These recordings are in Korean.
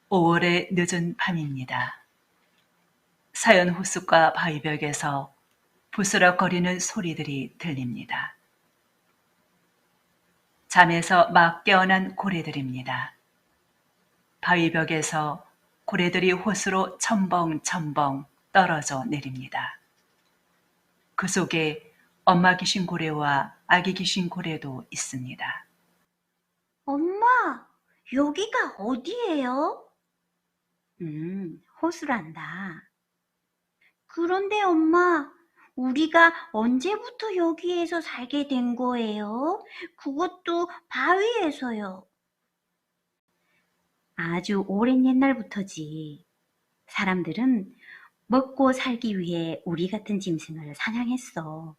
5월의 늦은 밤입니다. 사연 호숫가 바위벽에서 부스럭거리는 소리들이 들립니다. 잠에서 막 깨어난 고래들입니다. 바위벽에서 고래들이 호수로 첨벙첨벙 떨어져 내립니다. 그 속에 엄마 귀신 고래와 아기 귀신 고래도 있습니다. 엄마, 여기가 어디예요? 호수란다. 그런데 엄마, 우리가 언제부터 여기에서 살게 된 거예요? 그것도 바위에서요. 아주 오랜 옛날부터지. 사람들은 먹고 살기 위해 우리 같은 짐승을 사냥했어.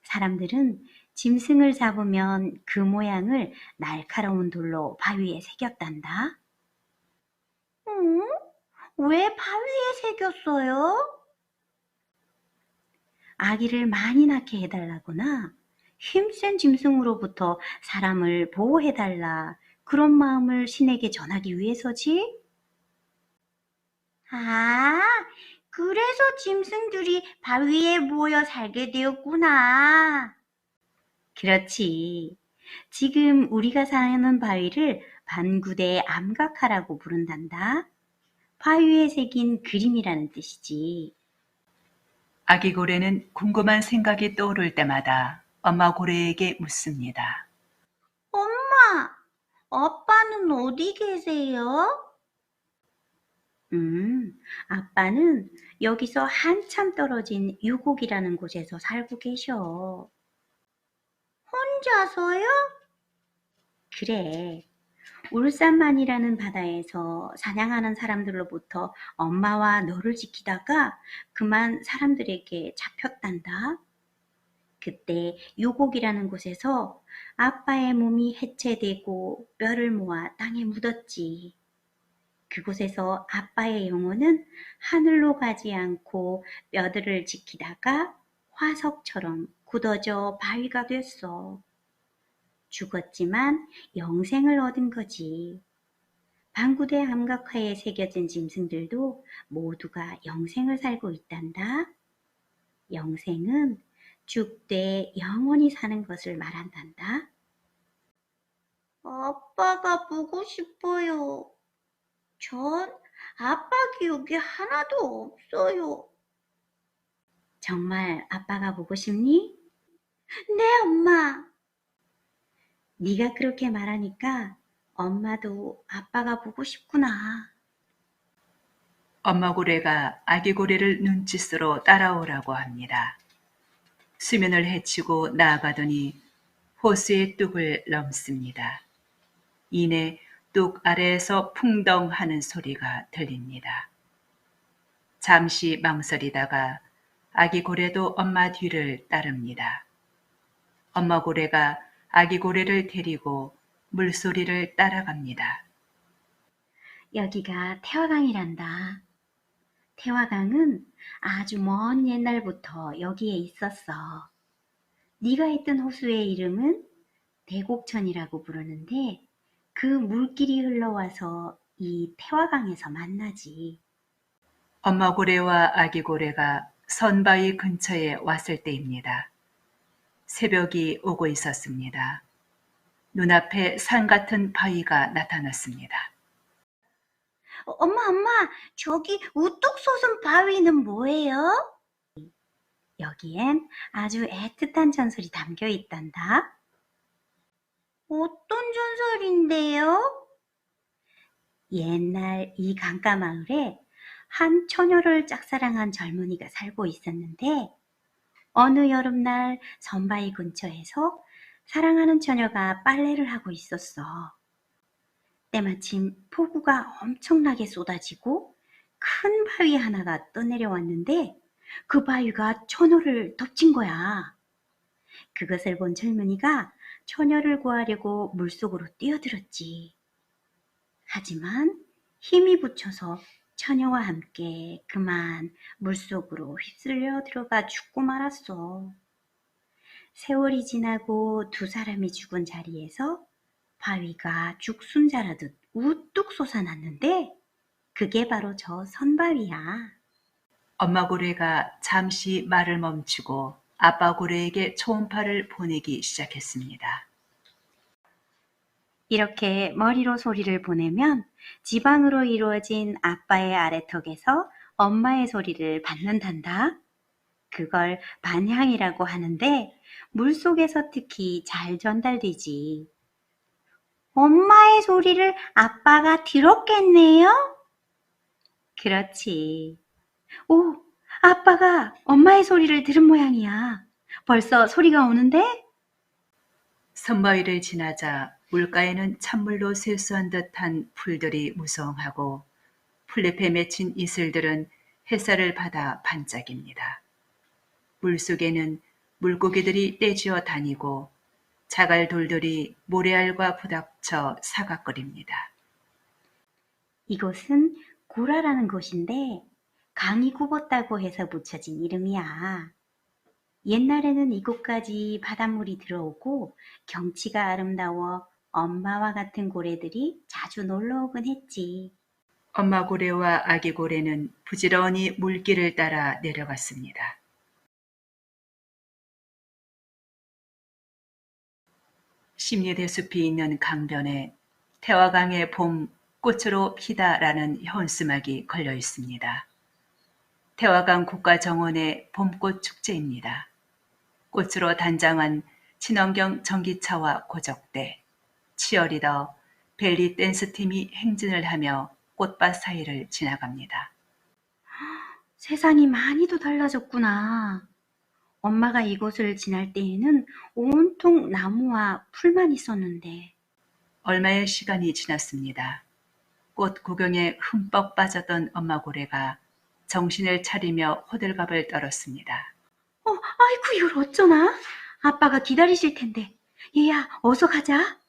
사람들은 짐승을 잡으면 그 모양을 날카로운 돌로 바위에 새겼단다. 응? 왜 바위에 새겼어요? 아기를 많이 낳게 해달라거나 힘센 짐승으로부터 사람을 보호해달라 그런 마음을 신에게 전하기 위해서지? 아, 그래서 짐승들이 바위에 모여 살게 되었구나. 그렇지. 지금 우리가 사는 바위를 반구대 암각하라고 부른단다. 바위에 새긴 그림이라는 뜻이지. 아기 고래는 궁금한 생각이 떠오를 때마다 엄마 고래에게 묻습니다. 엄마, 아빠는 어디 계세요? 아빠는 여기서 한참 떨어진 유곡이라는 곳에서 살고 계셔. 혼자서요? 그래. 울산만이라는 바다에서 사냥하는 사람들로부터 엄마와 너를 지키다가 그만 사람들에게 잡혔단다. 그때 유곡이라는 곳에서 아빠의 몸이 해체되고 뼈를 모아 땅에 묻었지. 그곳에서 아빠의 영혼은 하늘로 가지 않고 뼈들을 지키다가 화석처럼 굳어져 바위가 됐어. 죽었지만 영생을 얻은 거지. 방구대 암각화에 새겨진 짐승들도 모두가 영생을 살고 있단다. 영생은 죽되 영원히 사는 것을 말한단다. 아빠가 보고 싶어요. 전 아빠 기억이 하나도 없어요. 정말 아빠가 보고 싶니? 네, 엄마. 네가 그렇게 말하니까 엄마도 아빠가 보고 싶구나. 엄마 고래가 아기 고래를 눈짓으로 따라오라고 합니다. 수면을 헤치고 나아가더니 호수의 뚝을 넘습니다. 이내 뚝 아래에서 풍덩 하는 소리가 들립니다. 잠시 망설이다가 아기 고래도 엄마 뒤를 따릅니다. 엄마 고래가 아기 고래를 데리고 물소리를 따라갑니다. 여기가 태화강이란다. 태화강은 아주 먼 옛날부터 여기에 있었어. 네가 있던 호수의 이름은 대곡천이라고 부르는데 그 물길이 흘러와서 이 태화강에서 만나지. 엄마 고래와 아기 고래가 선바위 근처에 왔을 때입니다. 새벽이 오고 있었습니다. 눈앞에 산 같은 바위가 나타났습니다. 엄마, 저기 우뚝 솟은 바위는 뭐예요? 여기엔 아주 애틋한 전설이 담겨 있단다. 어떤 전설인데요? 옛날 이 강가 마을에 한 처녀를 짝사랑한 젊은이가 살고 있었는데 어느 여름날 선바위 근처에서 사랑하는 처녀가 빨래를 하고 있었어. 때마침 폭우가 엄청나게 쏟아지고 큰 바위 하나가 떠내려왔는데 그 바위가 처녀를 덮친 거야. 그것을 본 젊은이가 처녀를 구하려고 물속으로 뛰어들었지. 하지만 힘이 붙여서 처녀와 함께 그만 물속으로 휩쓸려 들어가 죽고 말았어. 세월이 지나고 두 사람이 죽은 자리에서 바위가 죽순 자라듯 우뚝 솟아났는데 그게 바로 저 선바위야. 엄마 고래가 잠시 말을 멈추고 아빠 고래에게 초음파를 보내기 시작했습니다. 이렇게 머리로 소리를 보내면 지방으로 이루어진 아빠의 아래턱에서 엄마의 소리를 받는단다. 그걸 반향이라고 하는데 물속에서 특히 잘 전달되지. 엄마의 소리를 아빠가 들었겠네요? 그렇지. 오, 아빠가 엄마의 소리를 들은 모양이야. 벌써 소리가 오는데? 선바위를 지나자 물가에는 찬물로 세수한 듯한 풀들이 무성하고 풀잎에 맺힌 이슬들은 햇살을 받아 반짝입니다. 물속에는 물고기들이 떼지어 다니고 자갈돌들이 모래알과 부닥쳐 사각거립니다. 이곳은 구라라는 곳인데 강이 굽었다고 해서 붙여진 이름이야. 옛날에는 이곳까지 바닷물이 들어오고 경치가 아름다워 엄마와 같은 고래들이 자주 놀러 오곤 했지. 엄마 고래와 아기 고래는 부지런히 물길을 따라 내려갔습니다. 심리대숲이 있는 강변에 태화강의 봄 꽃으로 피다라는 현수막이 걸려 있습니다. 태화강 국가정원의 봄꽃 축제입니다. 꽃으로 단장한 친환경 전기차와 고적대, 치어리더, 벨리 댄스팀이 행진을 하며 꽃밭 사이를 지나갑니다. 세상이 많이도 달라졌구나. 엄마가 이곳을 지날 때에는 온통 나무와 풀만 있었는데. 얼마의 시간이 지났습니다. 꽃 구경에 흠뻑 빠졌던 엄마 고래가 정신을 차리며 호들갑을 떨었습니다. 아이고 이걸 어쩌나? 아빠가 기다리실 텐데. 얘야, 어서 가자.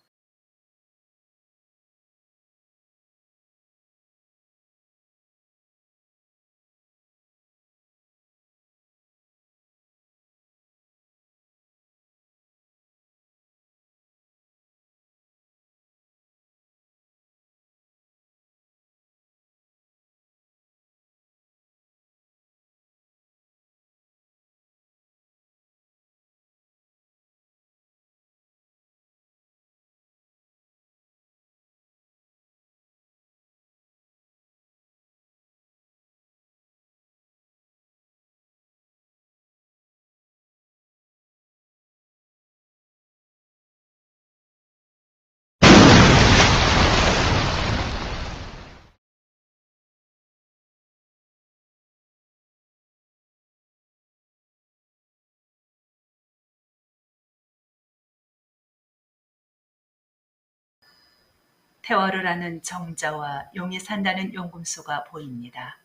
태화를 하는 정자와 용이 산다는 용금소가 보입니다.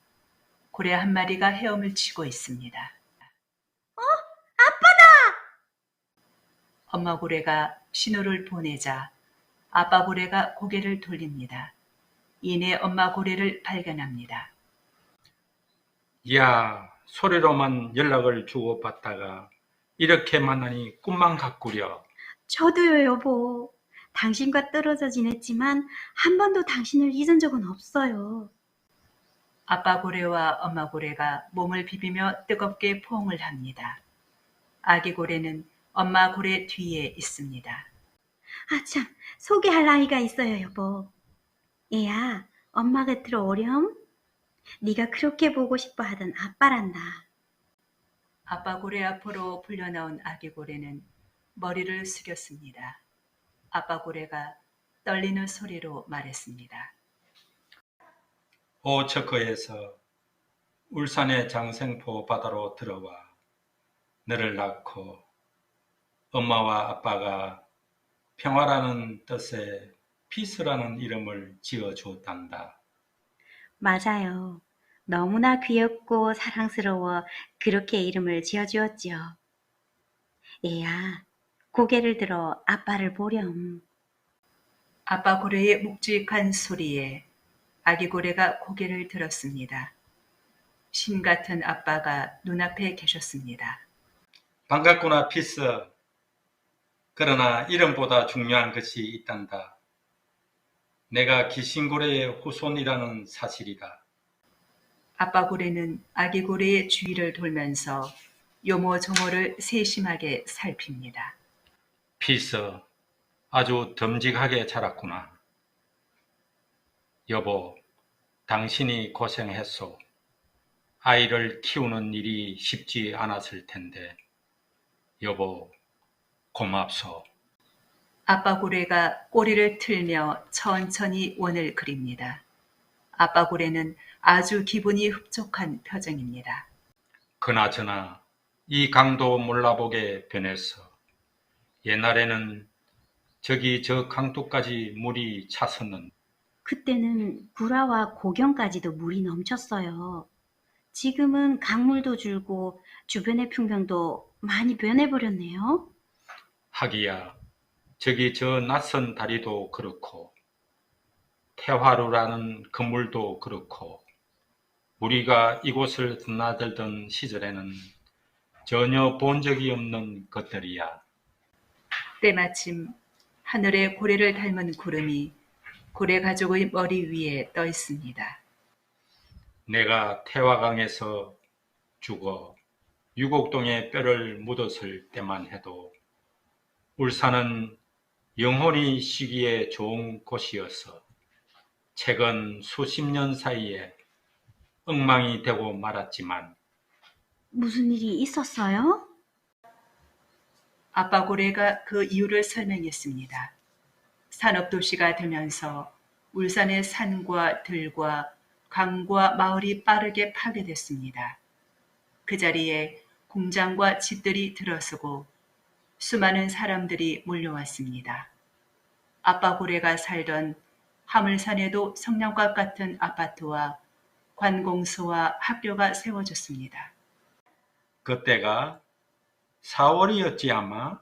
고래 한 마리가 헤엄을 치고 있습니다. 엄마 고래가 신호를 보내자 아빠 고래가 고개를 돌립니다. 이내 엄마 고래를 발견합니다. 야, 소리로만 연락을 주고받다가 이렇게 만나니 꿈만 같구려. 저도요, 여보. 당신과 떨어져 지냈지만 한 번도 당신을 잊은 적은 없어요. 아빠 고래와 엄마 고래가 몸을 비비며 뜨겁게 포옹을 합니다. 아기 고래는 엄마 고래 뒤에 있습니다. 아, 참. 소개할 아이가 있어요, 여보. 얘야, 엄마 곁으로 오렴. 네가 그렇게 보고 싶어 하던 아빠란다. 아빠 고래 앞으로 불려나온 아기 고래는 머리를 숙였습니다. 아빠 고래가 떨리는 소리로 말했습니다. 오처커에서 울산의 장생포 바다로 들어와 너를 낳고 엄마와 아빠가 평화라는 뜻의 피스라는 이름을 지어주었단다. 맞아요. 너무나 귀엽고 사랑스러워 그렇게 이름을 지어주었지요. 얘야, 고개를 들어 아빠를 보렴. 아빠 고래의 묵직한 소리에 아기 고래가 고개를 들었습니다. 신 같은 아빠가 눈앞에 계셨습니다. 반갑구나, 피스. 그러나 이름보다 중요한 것이 있단다. 내가 귀신고래의 후손이라는 사실이다. 아빠 고래는 아기 고래의 주위를 돌면서 요모조모를 세심하게 살핍니다. 피스, 아주 듬직하게 자랐구나. 여보, 당신이 고생했소. 아이를 키우는 일이 쉽지 않았을 텐데. 여보, 고맙소. 아빠 고래가 꼬리를 틀며 천천히 원을 그립니다. 아빠 고래는 아주 기분이 흡족한 표정입니다. 그나저나 이 강도 몰라보게 변했어. 옛날에는 저기 저 강둑까지 물이 찼었는데 그때는 구라와 고경까지도 물이 넘쳤어요. 지금은 강물도 줄고 주변의 풍경도 많이 변해버렸네요. 하기야 저기 저 낯선 다리도 그렇고 태화루라는 그물도 그렇고 우리가 이곳을 드나들던 시절에는 전혀 본 적이 없는 것들이야. 때마침 하늘에 고래를 닮은 구름이 고래 가족의 머리 위에 떠 있습니다. 내가 태화강에서 죽어 유곡동에 뼈를 묻었을 때만 해도 울산은 영혼이 쉬기에 좋은 곳이어서 최근 수십 년 사이에 엉망이 되고 말았지만 무슨 일이 있었어요? 아빠 고래가 그 이유를 설명했습니다. 산업도시가 되면서 울산의 산과 들과 강과 마을이 빠르게 파괴됐습니다. 그 자리에 공장과 집들이 들어서고 수많은 사람들이 몰려왔습니다. 아빠 고래가 살던 화물산에도 성냥갑 같은 아파트와 관공서와 학교가 세워졌습니다. 그때가 4월이었지 아마.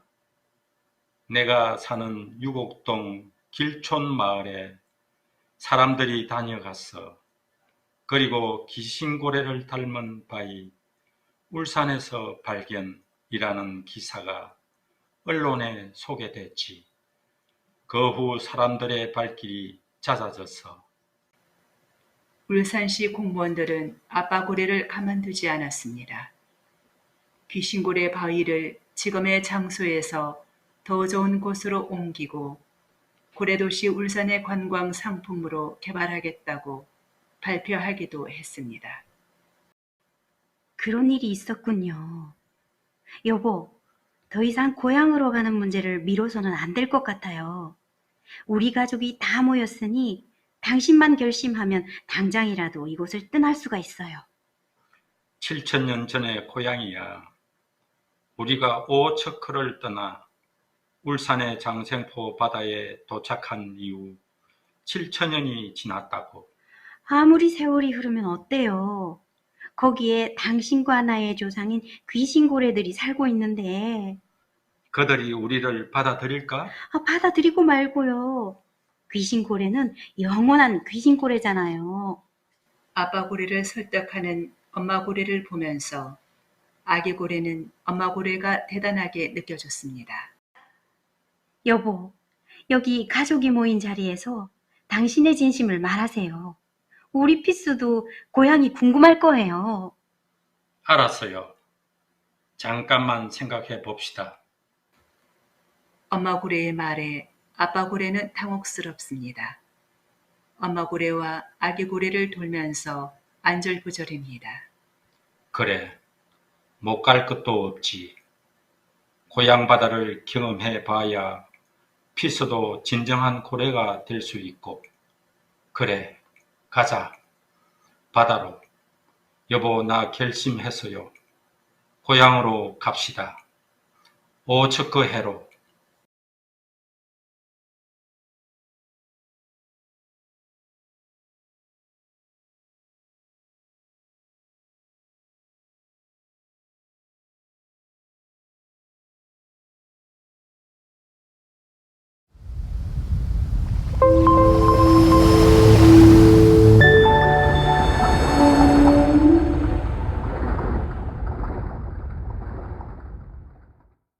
내가 사는 유곡동 길촌 마을에 사람들이 다녀갔어. 그리고 귀신고래를 닮은 바위 울산에서 발견이라는 기사가 언론에 소개됐지. 그 후 사람들의 발길이 잦아졌어. 울산시 공무원들은 아빠 고래를 가만두지 않았습니다. 귀신고래 바위를 지금의 장소에서 더 좋은 곳으로 옮기고 고래도시 울산의 관광 상품으로 개발하겠다고 발표하기도 했습니다. 그런 일이 있었군요. 여보, 더 이상 고향으로 가는 문제를 미뤄서는 안 될 것 같아요. 우리 가족이 다 모였으니 당신만 결심하면 당장이라도 이곳을 떠날 수가 있어요. 7,000년 전의 고향이야. 우리가 오처크를 떠나 울산의 장생포 바다에 도착한 이후 7,000년이 지났다고. 아무리 세월이 흐르면 어때요? 거기에 당신과 나의 조상인 귀신고래들이 살고 있는데 그들이 우리를 받아들일까? 받아들이고 말고요. 귀신고래는 영원한 귀신고래잖아요. 아빠 고래를 설득하는 엄마 고래를 보면서 아기 고래는 엄마 고래가 대단하게 느껴졌습니다. 여보, 여기 가족이 모인 자리에서 당신의 진심을 말하세요. 우리 피스도 고향이 궁금할 거예요. 알았어요. 잠깐만 생각해 봅시다. 엄마 고래의 말에 아빠 고래는 당혹스럽습니다. 엄마 고래와 아기 고래를 돌면서 안절부절입니다. 그래, 못 갈 것도 없지. 고향 바다를 경험해 봐야 피스도 진정한 고래가 될 수 있고. 그래, 가자. 바다로. 여보, 나 결심했어요. 고향으로 갑시다. 오처크해로.